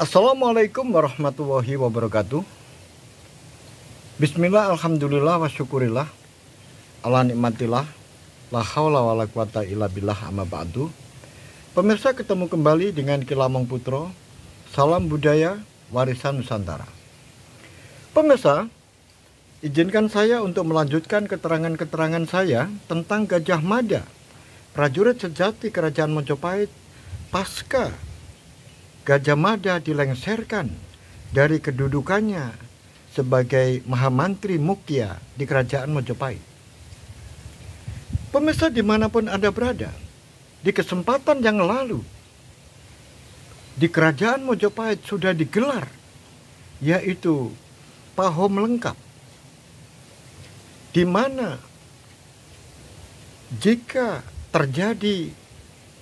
Assalamualaikum warahmatullahi wabarakatuh. Bismillah, alhamdulillah, wa syukurillah, ala nikmatillah, la hawla wa la quwata illa billah, amma ba'du. Pemirsa, ketemu kembali dengan Kilamong Putro. Salam budaya, warisan Nusantara. Pemirsa, izinkan saya untuk melanjutkan keterangan-keterangan saya tentang Gajah Mada, prajurit sejati Kerajaan Mojopahit pasca Gajah Mada dilengsarkan dari kedudukannya sebagai Mahamantri Mukya di Kerajaan Mojopahit. Pemirsa, dimanapun Anda berada, di kesempatan yang lalu di Kerajaan Mojopahit sudah digelar, yaitu Pahom Lengkap, di mana jika terjadi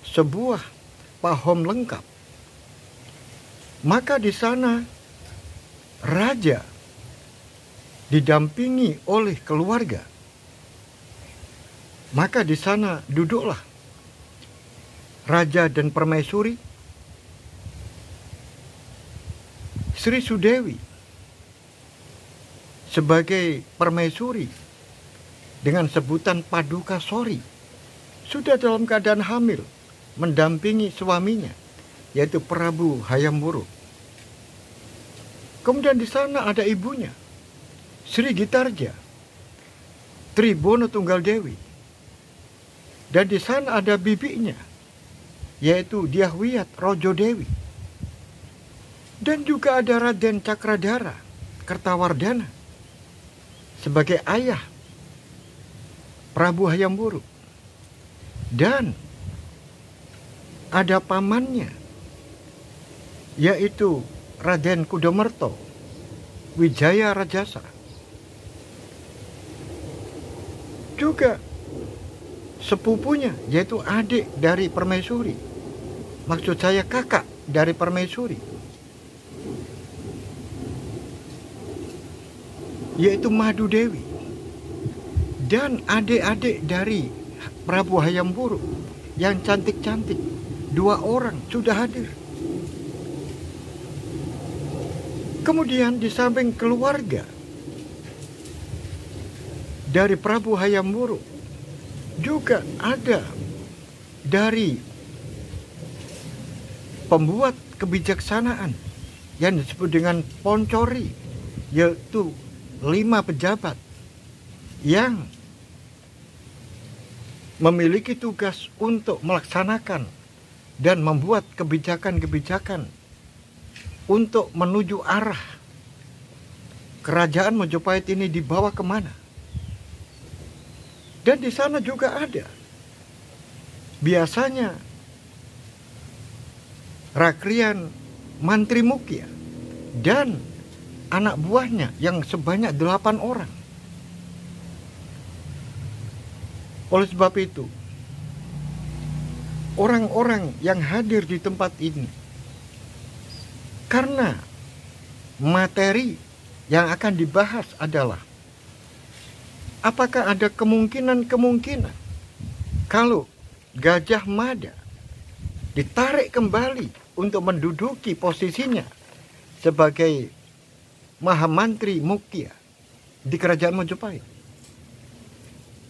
sebuah Pahom Lengkap, maka di sana raja didampingi oleh keluarga. Maka di sana duduklah raja dan permaisuri, Sri Sudewi sebagai permaisuri dengan sebutan Paduka Sori sudah dalam keadaan hamil mendampingi suaminya, yaitu Prabu Hayam Wuruk. Kemudian di sana ada ibunya, Sri Gitarja Tribono Tunggal Dewi, dan di sana ada bibinya, yaitu Dyahwiyat Rojo Dewi, dan juga ada Raden Cakradara Kertawardhana sebagai ayah Prabu Hayam Wuruk, dan ada pamannya, yaitu Raden Kudomerto Wijaya Rajasa. Juga sepupunya, yaitu adik dari permaisuri, maksud saya kakak dari permaisuri, yaitu Madu Dewi, dan adik-adik dari Prabu Hayam Wuruk yang cantik-cantik, 2 orang sudah hadir. Kemudian di samping keluarga dari Prabu Hayam Wuruk juga ada dari pembuat kebijaksanaan yang disebut dengan Poncori, yaitu 5 pejabat yang memiliki tugas untuk melaksanakan dan membuat kebijakan-kebijakan untuk menuju arah Kerajaan Mojopahit ini dibawa kemana. Dan di sana juga ada biasanya Rakrian Mantri Mukya dan anak buahnya yang sebanyak 8 orang. Oleh sebab itu, orang-orang yang hadir di tempat ini, karena materi yang akan dibahas adalah apakah ada kemungkinan kalau Gajah Mada ditarik kembali untuk menduduki posisinya sebagai Mahamantri Mukya di Kerajaan Mojopahit.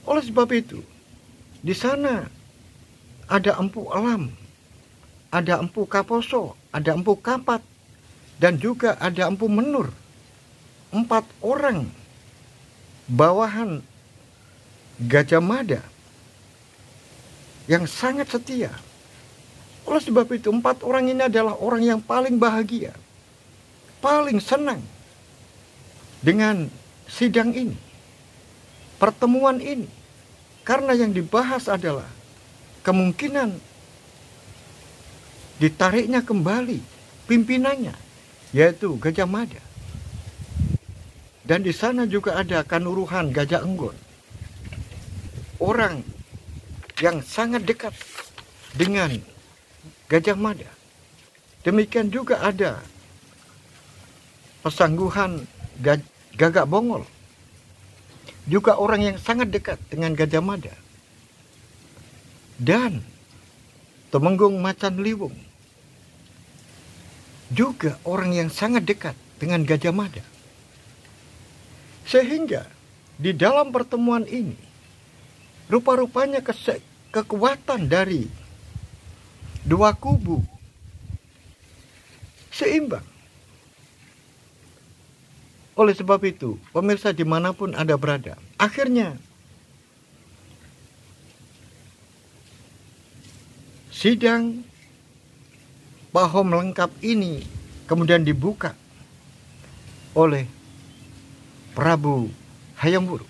Oleh sebab itu, di sana ada Empu Elam, ada Empu Kaposo, ada Empu Kapat, dan juga ada Empu Menur. 4 orang bawahan Gajah Mada yang sangat setia. Oleh sebab itu, 4 orang ini adalah orang yang paling bahagia, paling senang dengan sidang ini, pertemuan ini, karena yang dibahas adalah kemungkinan ditariknya kembali pimpinannya, yaitu Gajah Mada. Dan di sana juga ada Kanuruhan Gajah Enggon, orang yang sangat dekat dengan Gajah Mada. Demikian juga ada Pesangguhan Gagak Bongol, juga orang yang sangat dekat dengan Gajah Mada. Dan Temenggung Macan Liwung, juga orang yang sangat dekat dengan Gajah Mada. Sehingga di dalam pertemuan ini, rupa-rupanya kekuatan dari dua kubu seimbang. Oleh sebab itu, pemirsa dimanapun Anda berada, akhirnya sidang Pahom lengkap ini kemudian dibuka oleh Prabu Hayam Wuruk.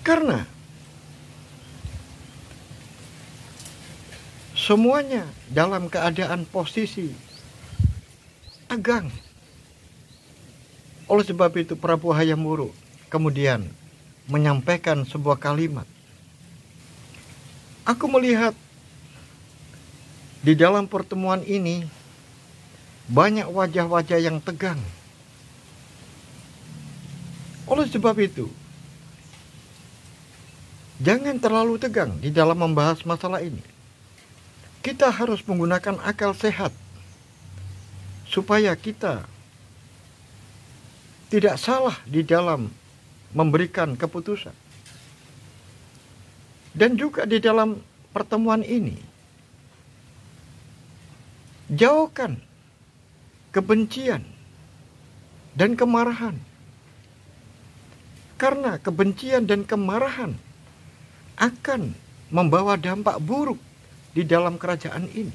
Karena semuanya dalam keadaan posisi tegang. Oleh sebab itu Prabu Hayam Wuruk kemudian menyampaikan sebuah kalimat. Aku melihat di dalam pertemuan ini banyak wajah-wajah yang tegang. Oleh sebab itu, jangan terlalu tegang di dalam membahas masalah ini. Kita harus menggunakan akal sehat supaya kita tidak salah di dalam memberikan keputusan. Dan juga di dalam pertemuan ini, jauhkan kebencian dan kemarahan. Karena kebencian dan kemarahan akan membawa dampak buruk di dalam kerajaan ini.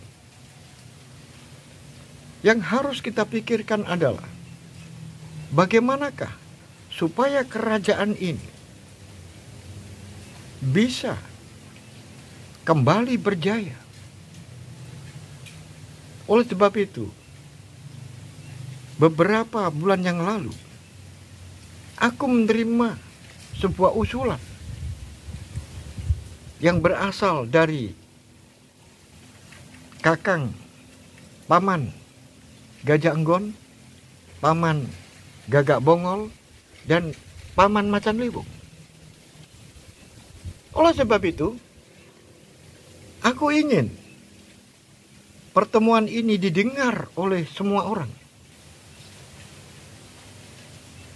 Yang harus kita pikirkan adalah bagaimanakah supaya kerajaan ini bisa kembali berjaya. Oleh sebab itu, beberapa bulan yang lalu, aku menerima sebuah usulan yang berasal dari Kakang Paman Gajah Enggon, Paman Gagak Bongol, dan Paman Macan Liwung. Oleh sebab itu, aku ingin pertemuan ini didengar oleh semua orang.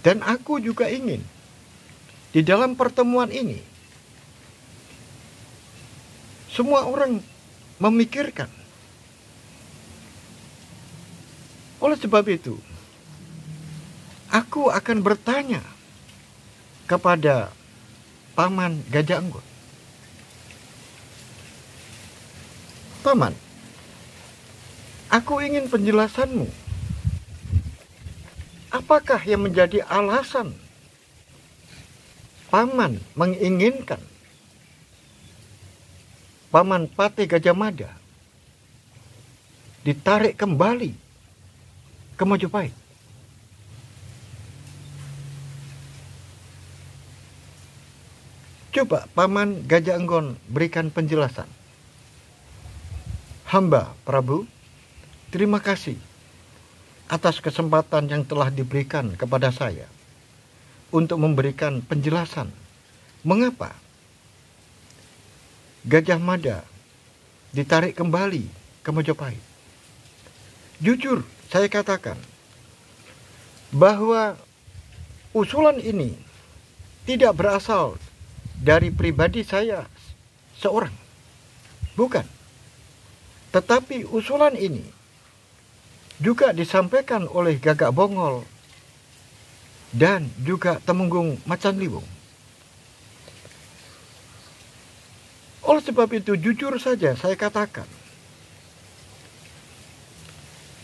Dan aku juga ingin di dalam pertemuan ini semua orang memikirkan. Oleh sebab itu, aku akan bertanya kepada Paman Gajah Enggon. Paman, aku ingin penjelasanmu. Apakah yang menjadi alasan Paman menginginkan Paman Patih Gajah Mada ditarik kembali ke Mojopahit? Coba Paman Gajah Enggon berikan penjelasan. Hamba Prabu, terima kasih atas kesempatan yang telah diberikan kepada saya untuk memberikan penjelasan mengapa Gajah Mada ditarik kembali ke Mojopahit. Jujur saya katakan bahwa usulan ini tidak berasal dari pribadi saya seorang. Bukan. Tetapi usulan ini juga disampaikan oleh Gagak Bongol dan juga Temenggung Macan Liwung. Oleh sebab itu jujur saja saya katakan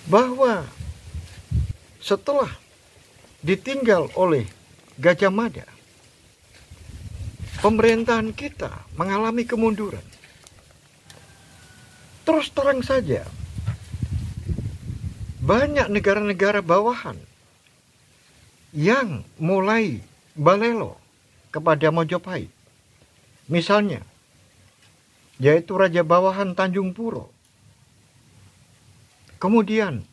bahwa setelah ditinggal oleh Gajah Mada, pemerintahan kita mengalami kemunduran. Terus terang saja, banyak negara-negara bawahan yang mulai balelo kepada Mojopahit. Misalnya, yaitu Raja Bawahan Tanjung Puro. Kemudian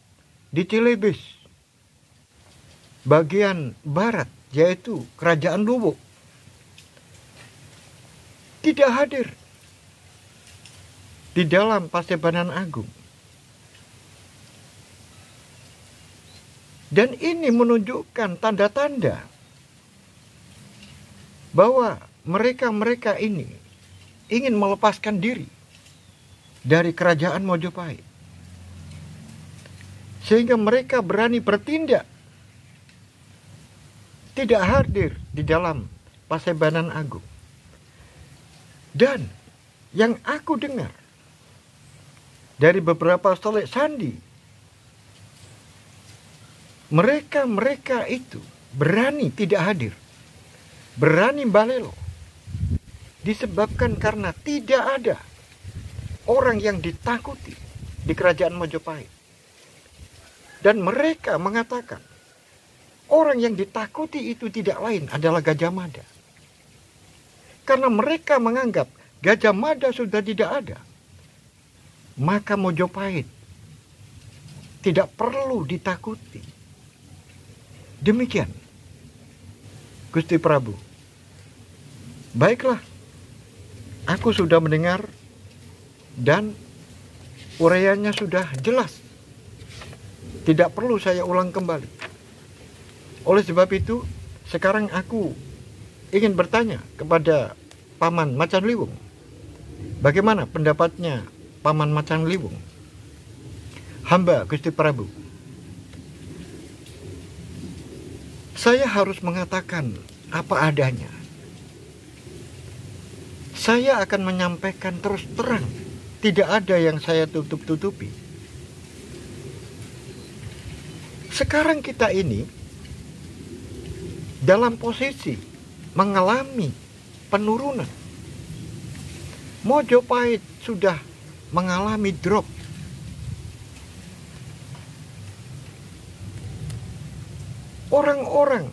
di Cilebes, bagian barat, yaitu Kerajaan Lubuk, tidak hadir di dalam Pasebanan Agung. Dan ini menunjukkan tanda-tanda bahwa mereka-mereka ini ingin melepaskan diri dari kerajaan Mojopahit. Sehingga mereka berani bertindak tidak hadir di dalam Pasebanan Agung. Dan yang aku dengar dari beberapa solek sandi, mereka itu berani tidak hadir, berani balelo, disebabkan karena tidak ada orang yang ditakuti di kerajaan Mojopahit. Dan mereka mengatakan orang yang ditakuti itu tidak lain adalah Gajah Mada. Karena mereka menganggap Gajah Mada sudah tidak ada, maka Mojopahit tidak perlu ditakuti. Demikian, Gusti Prabu. Baiklah, aku sudah mendengar dan uraiannya sudah jelas. Tidak perlu saya ulang kembali. Oleh sebab itu, sekarang aku ingin bertanya kepada Paman Macan Liwung. Bagaimana pendapatnya Paman Macan Liwung? Hamba Gusti Prabu. Saya harus mengatakan apa adanya. Saya akan menyampaikan terus terang. Tidak ada yang saya tutup-tutupi. Sekarang kita ini dalam posisi mengalami penurunan. Mojopahit sudah mengalami drop. Orang-orang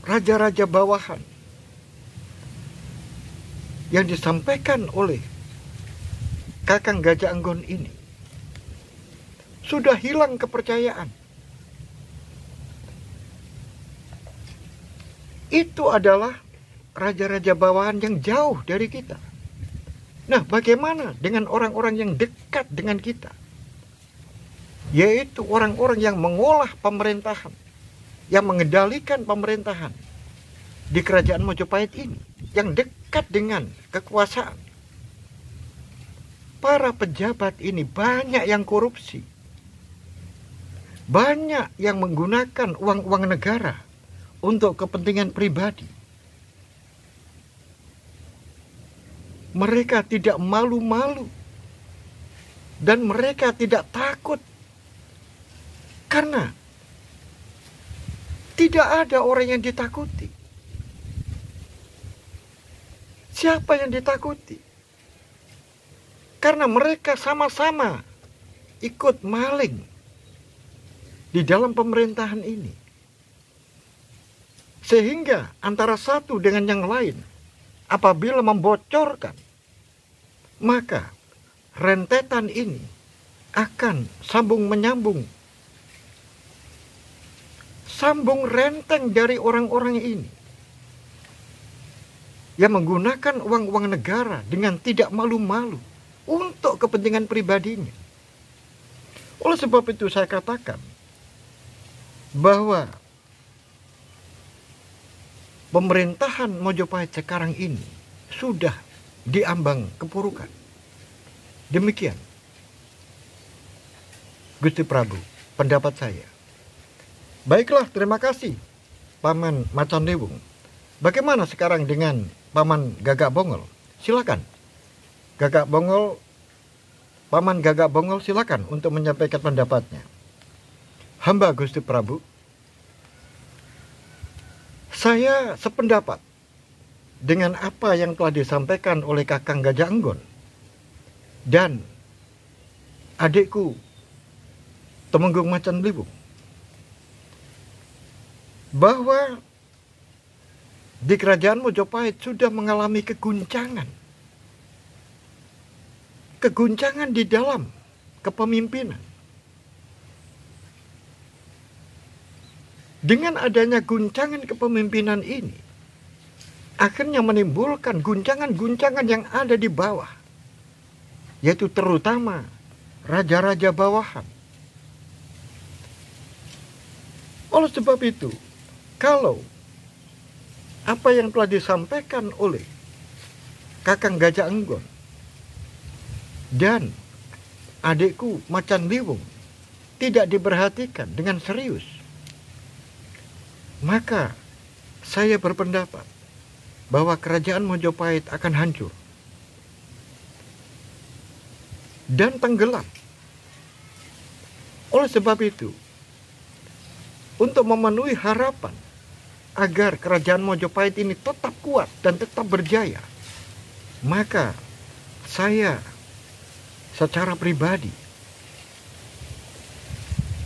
raja-raja bawahan yang disampaikan oleh Kakang Gajah Anggon ini sudah hilang kepercayaan. Itu adalah raja-raja bawahan yang jauh dari kita. Nah, bagaimana dengan orang-orang yang dekat dengan kita? Yaitu orang-orang yang mengolah pemerintahan, yang mengendalikan pemerintahan di kerajaan Mojopahit ini, yang dekat dengan kekuasaan. Para pejabat ini banyak yang korupsi, banyak yang menggunakan uang-uang negara untuk kepentingan pribadi. Mereka tidak malu-malu dan mereka tidak takut karena tidak ada orang yang ditakuti. Siapa yang ditakuti? Karena mereka sama-sama ikut maling di dalam pemerintahan ini. Sehingga antara satu dengan yang lain, apabila membocorkan, maka rentetan ini akan sambung menyambung. Sambung renteng dari orang-orang ini yang menggunakan uang-uang negara dengan tidak malu-malu untuk kepentingan pribadinya. Oleh sebab itu saya katakan bahwa pemerintahan Mojopahit sekarang ini sudah diambang kepurukan. Demikian, Gusti Prabu, pendapat saya. Baiklah, terima kasih Paman Macan Liwung. Bagaimana sekarang dengan Paman Gagak Bongol? Silakan. Paman Gagak Bongol silakan untuk menyampaikan pendapatnya. Hamba Gusti Prabu. Saya sependapat dengan apa yang telah disampaikan oleh Kakang Gajah Anggon dan adikku Temenggung Macan Liwung, bahwa di kerajaan Mojopahit sudah mengalami keguncangan. Keguncangan di dalam kepemimpinan. Dengan adanya guncangan kepemimpinan ini, akhirnya menimbulkan guncangan-guncangan yang ada di bawah. yaitu terutama raja-raja bawahan. Oleh sebab itu, kalau apa yang telah disampaikan oleh Kakang Gajah Enggon dan adikku Macan Liwung tidak diperhatikan dengan serius, maka saya berpendapat bahwa kerajaan Mojopahit akan hancur dan tenggelam. Oleh sebab itu, untuk memenuhi harapan agar kerajaan Mojopahit ini tetap kuat dan tetap berjaya, maka saya secara pribadi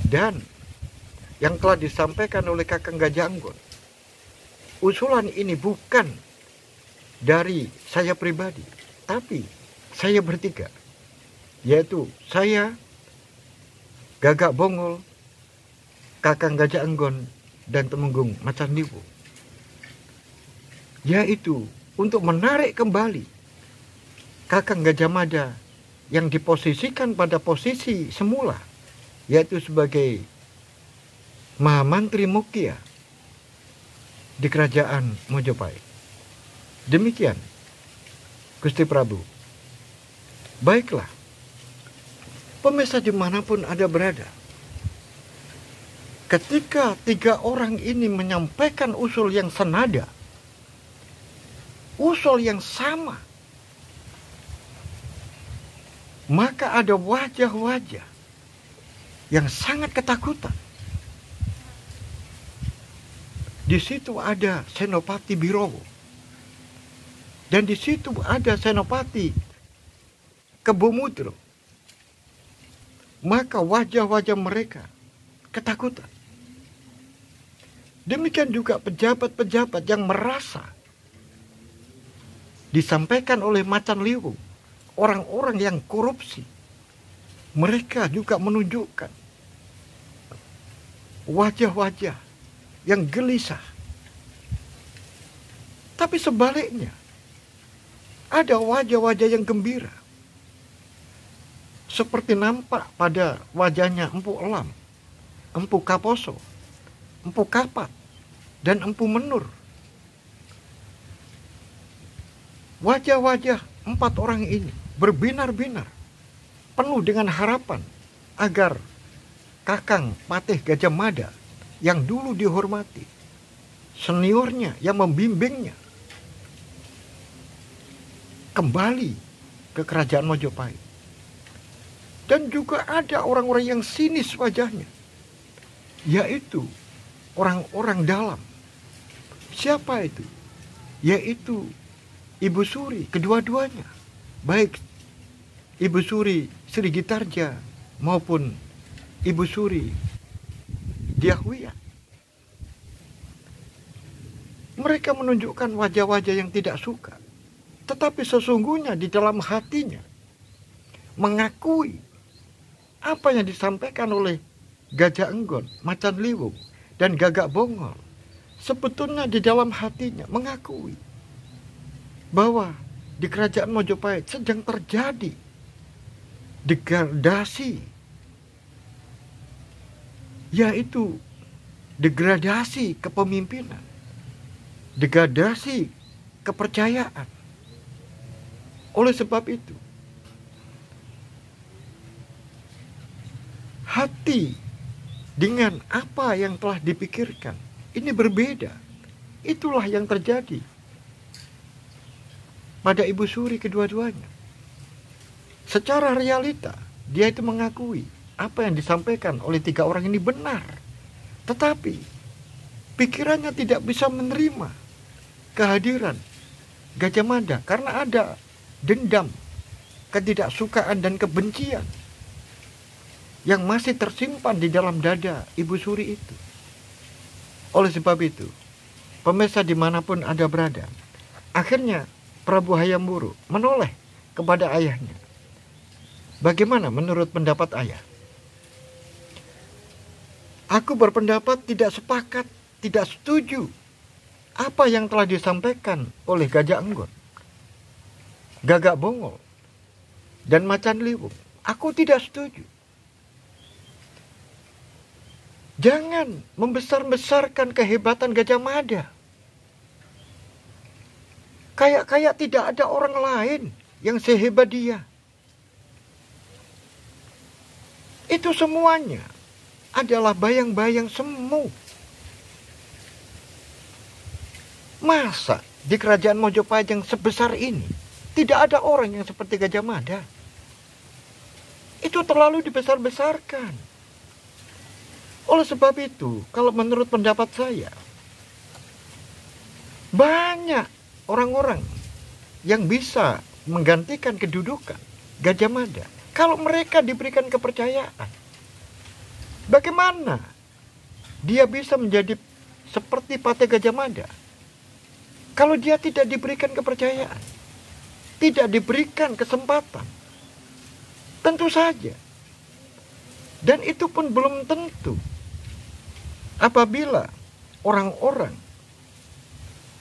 dan yang telah disampaikan oleh Kakang Gajah Enggon, usulan ini bukan dari saya pribadi, tapi saya bertiga, yaitu saya, Gagak Bongol, Kakang Gajah Enggon, dan Temenggung Macan Liwung, yaitu untuk menarik kembali Kakang Gajah Mada yang diposisikan pada posisi semula, yaitu sebagai Mahamantri Mukia di kerajaan Mojopahit. Demikian, Gusti Prabu. Baiklah, pemirsa dimanapun Anda berada, ketika tiga orang ini menyampaikan usul yang senada, usul yang sama, maka ada wajah-wajah yang sangat ketakutan. Di situ ada Senopati Birowo, dan di situ ada Senopati Kebomudro. Maka wajah-wajah mereka ketakutan. Demikian juga pejabat-pejabat yang merasa disampaikan oleh Macan Liwung, orang-orang yang korupsi, mereka juga menunjukkan wajah-wajah yang gelisah. Tapi sebaliknya, ada wajah-wajah yang gembira, seperti nampak pada wajahnya Empu Elam, Empu Kaposo, Empu Kapat, dan Empu Menur. Wajah-wajah empat orang ini berbinar-binar, penuh dengan harapan agar Kakang Patih Gajah Mada yang dulu dihormati, seniornya yang membimbingnya, kembali ke kerajaan Mojopahit. Dan juga ada orang-orang yang sinis wajahnya, yaitu orang-orang dalam. Siapa itu? Yaitu Ibu Suri, kedua-duanya, baik Ibu Suri Sri Gitarja maupun Ibu Suri Diahwiyah. Mereka menunjukkan wajah-wajah yang tidak suka, tetapi sesungguhnya di dalam hatinya mengakui apa yang disampaikan oleh Gajah Enggon, Macan Liwung, dan Gagak Bongol. Sebetulnya di dalam hatinya mengakui bahwa di kerajaan Mojopahit sedang terjadi degradasi, yaitu degradasi kepemimpinan, degradasi kepercayaan. Oleh sebab itu, hati dengan apa yang telah dipikirkan ini berbeda. Itulah yang terjadi pada Ibu Suri kedua-duanya. Secara realita, dia itu mengakui apa yang disampaikan oleh tiga orang ini benar. Tetapi pikirannya tidak bisa menerima kehadiran Gajah Mada karena ada dendam, ketidaksukaan, dan kebencian yang masih tersimpan di dalam dada Ibu Suri itu. Oleh sebab itu, pemirsa dimanapun Anda berada, akhirnya Prabu Hayam Wuruk menoleh kepada ayahnya. Bagaimana menurut pendapat ayah? Aku berpendapat tidak sepakat, tidak setuju apa yang telah disampaikan oleh Gajah Enggon, Gagak Bongol, dan macan liwung. Aku tidak setuju. Jangan membesar-besarkan kehebatan Gajah Mada. Kayak tidak ada orang lain yang sehebat dia. Itu semuanya adalah bayang-bayang semu. Masa di kerajaan Mojopahit yang sebesar ini tidak ada orang yang seperti Gajah Mada? Itu terlalu dibesar-besarkan. Oleh sebab itu, kalau menurut pendapat saya, banyak orang-orang yang bisa menggantikan kedudukan Gajah Mada kalau mereka diberikan kepercayaan. Bagaimana dia bisa menjadi seperti Patih Gajah Mada kalau dia tidak diberikan kepercayaan, tidak diberikan kesempatan? Tentu saja. Dan itu pun belum tentu. Apabila orang-orang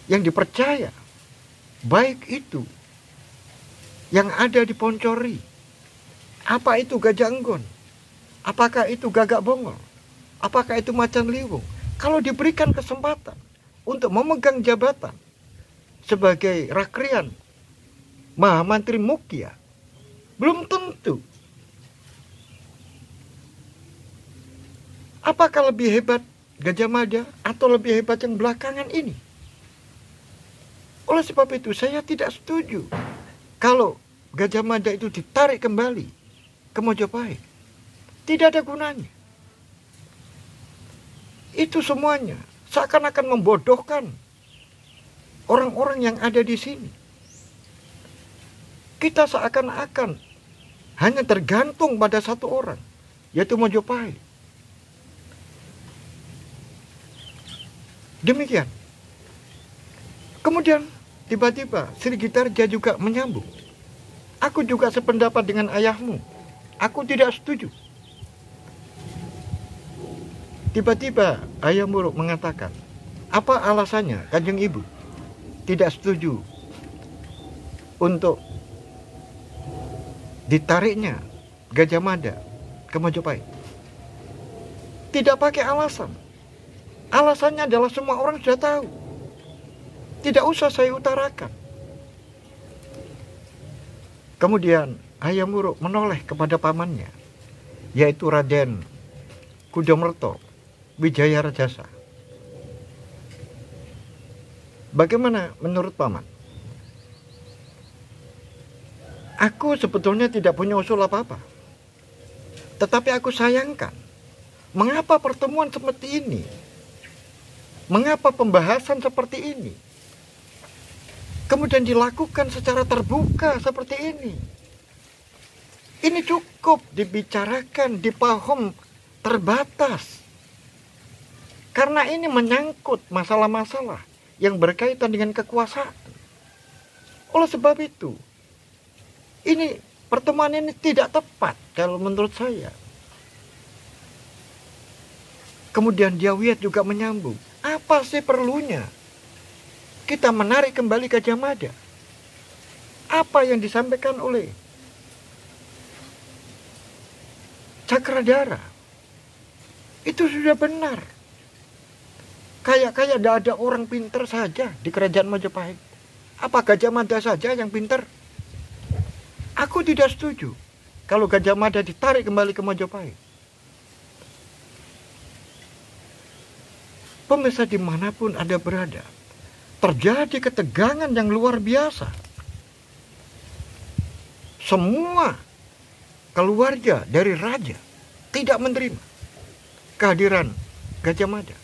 yang dipercaya, baik itu yang ada di Poncori, apa itu Gajah Enggon, apakah itu Gagak Bongol, apakah itu Macan Liwung, kalau diberikan kesempatan untuk memegang jabatan sebagai Rakrian Mahamantri Mukya, belum tentu. Apakah lebih hebat Gajah Mada atau lebih hebat yang belakangan ini? Oleh sebab itu saya tidak setuju kalau Gajah Mada itu ditarik kembali ke Mojopahit. Tidak ada gunanya. Itu semuanya seakan-akan membodohkan orang-orang yang ada di sini. Kita seakan-akan hanya tergantung pada satu orang, yaitu Mojopahit. Demikian. Kemudian tiba-tiba Sri Gitarja juga menyambung. Aku juga sependapat dengan ayahmu. Aku tidak setuju. Tiba-tiba Ayah Muruk mengatakan, apa alasannya Kanjeng Ibu tidak setuju untuk ditariknya Gajah Mada ke Mojopahit? Tidak pakai alasan. Alasannya adalah semua orang sudah tahu. Tidak usah saya utarakan. Kemudian Ayah Muruk menoleh kepada pamannya, yaitu Raden Kudomerto Wijaya Rajasa. Bagaimana menurut paman? Aku sebetulnya tidak punya usul apa-apa. Tetapi aku sayangkan, mengapa pertemuan seperti ini? Mengapa pembahasan seperti ini kemudian dilakukan secara terbuka seperti ini? Ini cukup dibicarakan di paham terbatas. Karena ini menyangkut masalah-masalah yang berkaitan dengan kekuasaan. Oleh sebab itu, ini pertemuan ini tidak tepat kalau menurut saya. Kemudian Diawiyat juga menyambung. Apa sih perlunya kita menarik kembali Gajah Mada? Apa yang disampaikan oleh Cakradara itu sudah benar. Kayak tidak ada orang pintar saja di kerajaan Majapahit. Apa Gajah Mada saja yang pintar? Aku tidak setuju kalau Gajah Mada ditarik kembali ke Majapahit. Pemirsa dimanapun Anda berada, terjadi ketegangan yang luar biasa. Semua keluarga dari raja tidak menerima kehadiran Gajah Mada.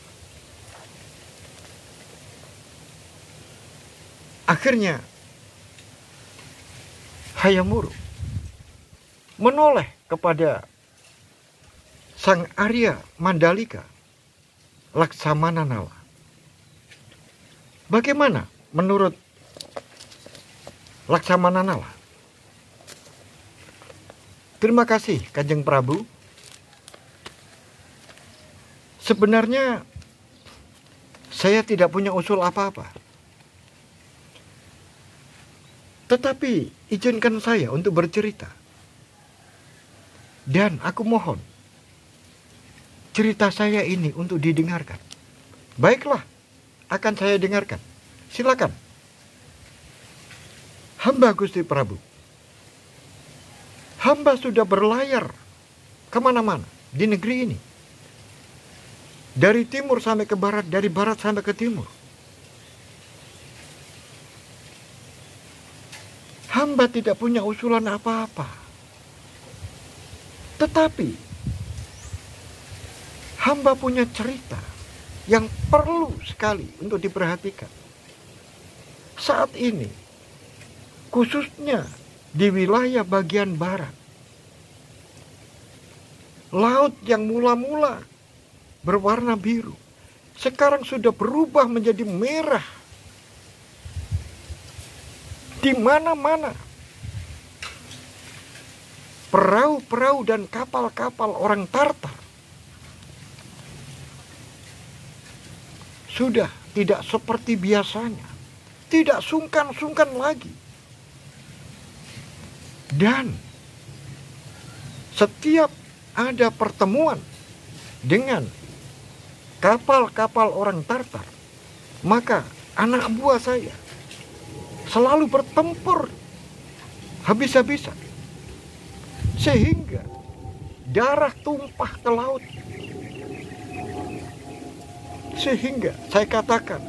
Akhirnya Hayam Wuruk menoleh kepada Sang Arya Mandalika Laksamana Nala. Bagaimana menurut Laksamana Nala? Terima kasih Kanjeng Prabu. Sebenarnya saya tidak punya usul apa-apa. Tetapi izinkan saya untuk bercerita Dan aku mohon cerita saya ini untuk didengarkan. Baiklah, akan saya dengarkan. Silakan. Hamba Gusti Prabu. Hamba sudah berlayar kemana-mana di negeri ini. Dari timur sampai ke barat, dari barat sampai ke timur. Hamba tidak punya usulan apa-apa. Tetapi hamba punya cerita yang perlu sekali untuk diperhatikan. Saat ini, khususnya di wilayah bagian barat, laut yang mula-mula berwarna biru, sekarang sudah berubah menjadi merah. Di mana-mana perahu-perahu dan kapal-kapal orang Tartar sudah tidak seperti biasanya, tidak sungkan-sungkan lagi. Dan setiap ada pertemuan dengan kapal-kapal orang Tartar, maka anak buah saya selalu bertempur habis-habisan, sehingga darah tumpah ke laut. Sehingga saya katakan,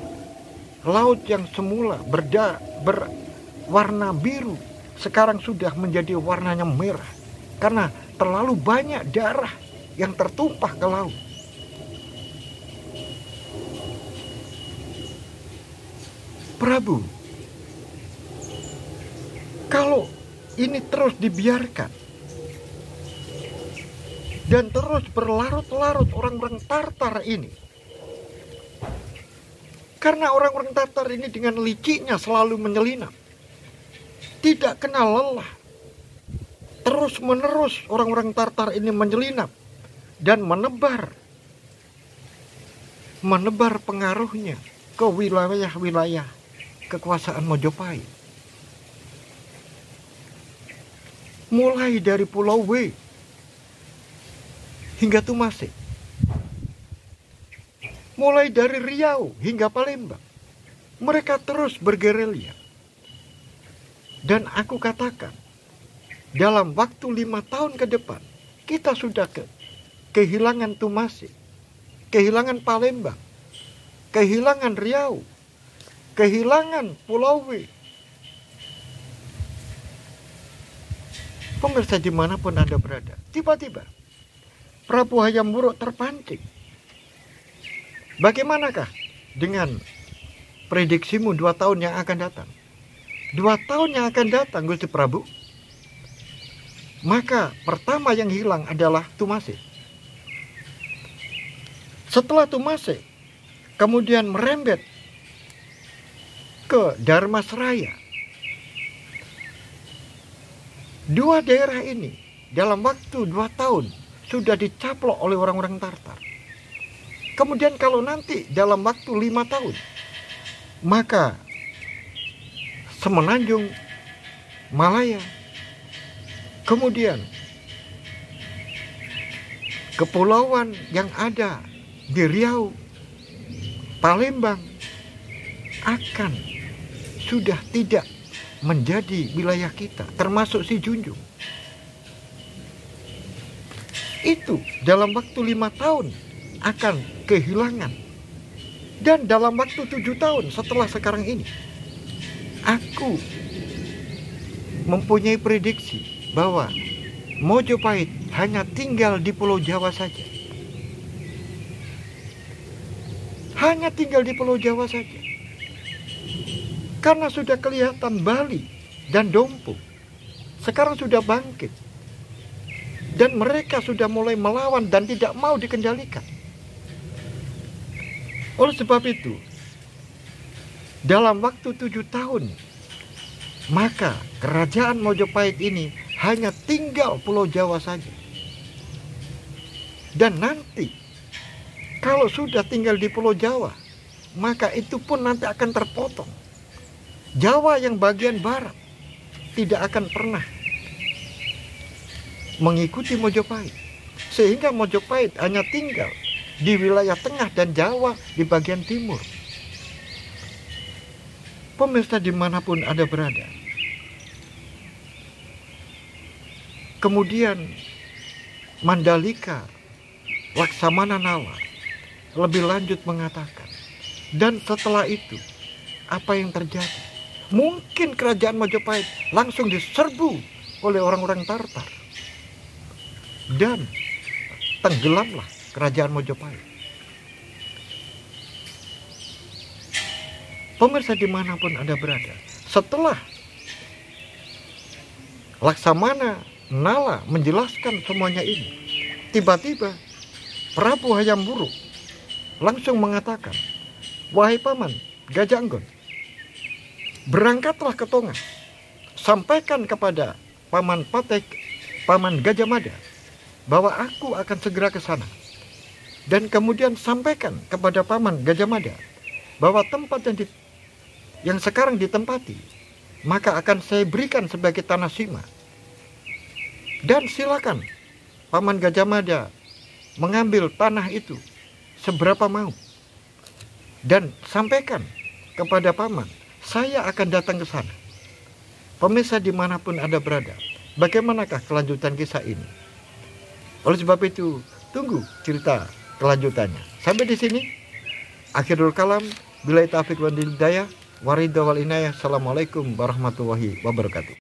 laut yang semula berwarna biru sekarang sudah menjadi warnanya merah, karena terlalu banyak darah yang tertumpah ke laut. Prabu, kalau ini terus dibiarkan dan terus berlarut-larut orang-orang Tartar ini, karena orang-orang Tartar ini dengan liciknya selalu menyelinap, tidak kenal lelah, terus-menerus orang-orang Tartar ini menyelinap dan menebar pengaruhnya ke wilayah-wilayah kekuasaan Mojopahit. Mulai dari Pulau W hingga Tumasik, mulai dari Riau hingga Palembang, mereka terus bergerilya. Dan aku katakan, dalam waktu 5 tahun ke depan, kita sudah kehilangan Tumasik, kehilangan Palembang, kehilangan Riau, kehilangan Pulau W. Pemirsa dimanapun Anda berada, tiba-tiba Prabu Hayam Wuruk terpancing. Bagaimanakah dengan prediksimu 2 tahun yang akan datang? 2 tahun yang akan datang, Gusti Prabu, maka pertama yang hilang adalah Tumasik. Setelah Tumasik, kemudian merembet ke Dharmasraya. 2 daerah ini dalam waktu 2 tahun sudah dicaplok oleh orang-orang Tartar. Kemudian kalau nanti dalam waktu 5 tahun, maka Semenanjung Malaya, kemudian kepulauan yang ada di Riau, Palembang akan sudah tidak menjadi wilayah kita, termasuk si Junjung. Itu dalam waktu 5 tahun akan kehilangan. Dan dalam waktu 7 tahun setelah sekarang ini, aku mempunyai prediksi bahwa Mojopahit hanya tinggal di Pulau Jawa saja. Hanya tinggal di Pulau Jawa saja. Karena sudah kelihatan Bali dan Dompu sekarang sudah bangkit. Dan mereka sudah mulai melawan dan tidak mau dikendalikan. Oleh sebab itu, dalam waktu 7 tahun, maka kerajaan Mojopahit ini hanya tinggal Pulau Jawa saja. Dan nanti, kalau sudah tinggal di Pulau Jawa, maka itu pun nanti akan terpotong. Jawa yang bagian barat tidak akan pernah mengikuti Mojopahit, sehingga Mojopahit hanya tinggal di wilayah tengah dan Jawa di bagian timur. Pemirsa dimanapun Anda berada, kemudian Mandalika Laksamana Nala lebih lanjut mengatakan, dan setelah itu apa yang terjadi? Mungkin kerajaan Majapahit langsung diserbu oleh orang-orang Tartar dan tenggelamlah kerajaan Majapahit. Pemirsa dimanapun Anda berada, setelah Laksamana Nala menjelaskan semuanya ini, tiba-tiba Prabu Hayam Wuruk langsung mengatakan, wahai Paman Gajah Enggon, berangkatlah ke Tonga, sampaikan kepada Paman Patek, Paman Gajah Mada, bahwa aku akan segera ke sana. Dan kemudian sampaikan kepada Paman Gajah Mada bahwa tempat yang sekarang ditempati, maka akan saya berikan sebagai tanah sima. Dan silakan Paman Gajah Mada mengambil tanah itu seberapa mau. Dan sampaikan kepada Paman, saya akan datang ke sana. Pemirsa dimanapun Anda berada, bagaimanakah kelanjutan kisah ini? Oleh sebab itu, tunggu cerita kelanjutannya. Sampai di sini, akhirul kalam, billahi taufiq wal hidayah, waridha wal inayah. Assalamualaikum warahmatullahi wabarakatuh.